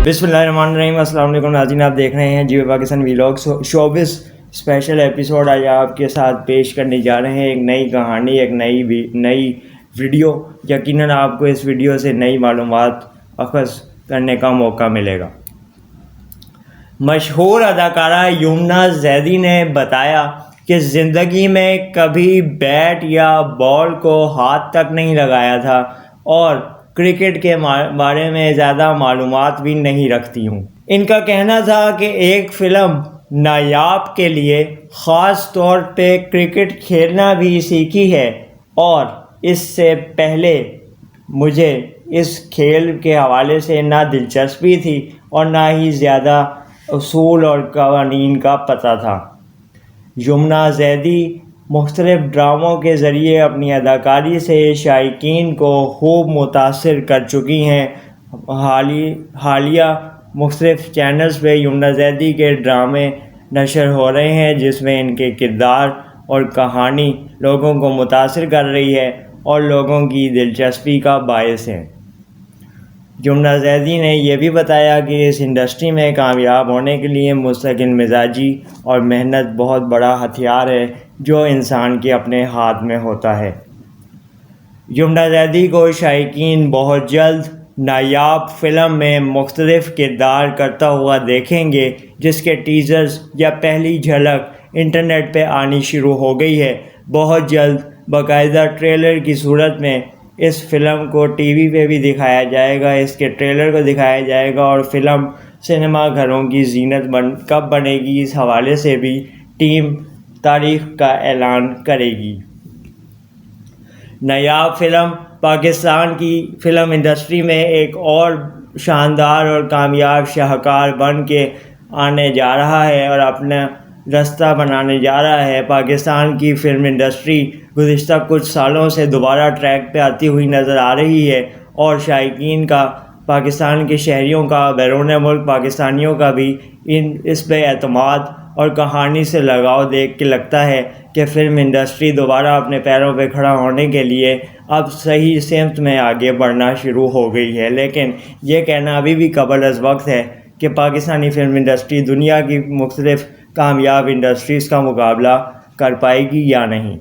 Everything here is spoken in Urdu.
بسم اللہ الرحمن الرحیم۔ السلام علیکم ناظرین، آپ دیکھ رہے ہیں جی پاکستان ویلاگس شوبز اسپیشل ایپیسوڈ۔ آج آپ کے ساتھ پیش کرنے جا رہے ہیں ایک نئی کہانی، ایک نئی ویڈیو۔ یقیناً آپ کو اس ویڈیو سے نئی معلومات اخذ کرنے کا موقع ملے گا۔ مشہور اداکارہ یمنا زیدی نے بتایا کہ زندگی میں کبھی بیٹ یا بال کو ہاتھ تک نہیں لگایا تھا اور کرکٹ کے بارے میں زیادہ معلومات بھی نہیں رکھتی ہوں۔ ان کا کہنا تھا کہ ایک فلم نایاب کے لیے خاص طور پہ کرکٹ کھیلنا بھی سیکھی ہے، اور اس سے پہلے مجھے اس کھیل کے حوالے سے نہ دلچسپی تھی اور نہ ہی زیادہ اصول اور قوانین کا پتہ تھا۔ یمنا زیدی مختلف ڈراموں کے ذریعے اپنی اداکاری سے شائقین کو خوب متاثر کر چکی ہیں۔ حالیہ مختلف چینلز پہ یمنا زیدی کے ڈرامے نشر ہو رہے ہیں جس میں ان کے کردار اور کہانی لوگوں کو متاثر کر رہی ہے اور لوگوں کی دلچسپی کا باعث ہے۔ یمنا زیدی نے یہ بھی بتایا کہ اس انڈسٹری میں کامیاب ہونے کے لیے مستقل مزاجی اور محنت بہت بڑا ہتھیار ہے جو انسان کے اپنے ہاتھ میں ہوتا ہے۔ یمنا زیدی کو شائقین بہت جلد نایاب فلم میں مختلف کردار کرتا ہوا دیکھیں گے، جس کے ٹیزرز یا پہلی جھلک انٹرنیٹ پہ آنی شروع ہو گئی ہے۔ بہت جلد باقاعدہ ٹریلر کی صورت میں اس فلم کو ٹی وی پہ بھی دکھایا جائے گا، اس کے ٹریلر کو دکھایا جائے گا، اور فلم سنیما گھروں کی زینت کب بنے گی اس حوالے سے بھی ٹیم تاریخ کا اعلان کرے گی۔ نایاب فلم پاکستان کی فلم انڈسٹری میں ایک اور شاندار اور کامیاب شاہکار بن کے آنے جا رہا ہے اور اپنا رستہ بنانے جا رہا ہے۔ پاکستان کی فلم انڈسٹری گزشتہ کچھ سالوں سے دوبارہ ٹریک پہ آتی ہوئی نظر آ رہی ہے، اور شائقین کا، پاکستان کے شہریوں کا، بیرون ملک پاکستانیوں کا بھی اس پہ اعتماد اور کہانی سے لگاؤ دیکھ کے لگتا ہے کہ فلم انڈسٹری دوبارہ اپنے پیروں پہ کھڑا ہونے کے لیے اب صحیح سمت میں آگے بڑھنا شروع ہو گئی ہے۔ لیکن یہ کہنا ابھی بھی قبل از وقت ہے کہ پاکستانی فلم انڈسٹری دنیا کی مختلف کامیاب انڈسٹریز کا مقابلہ کر پائے گی یا نہیں۔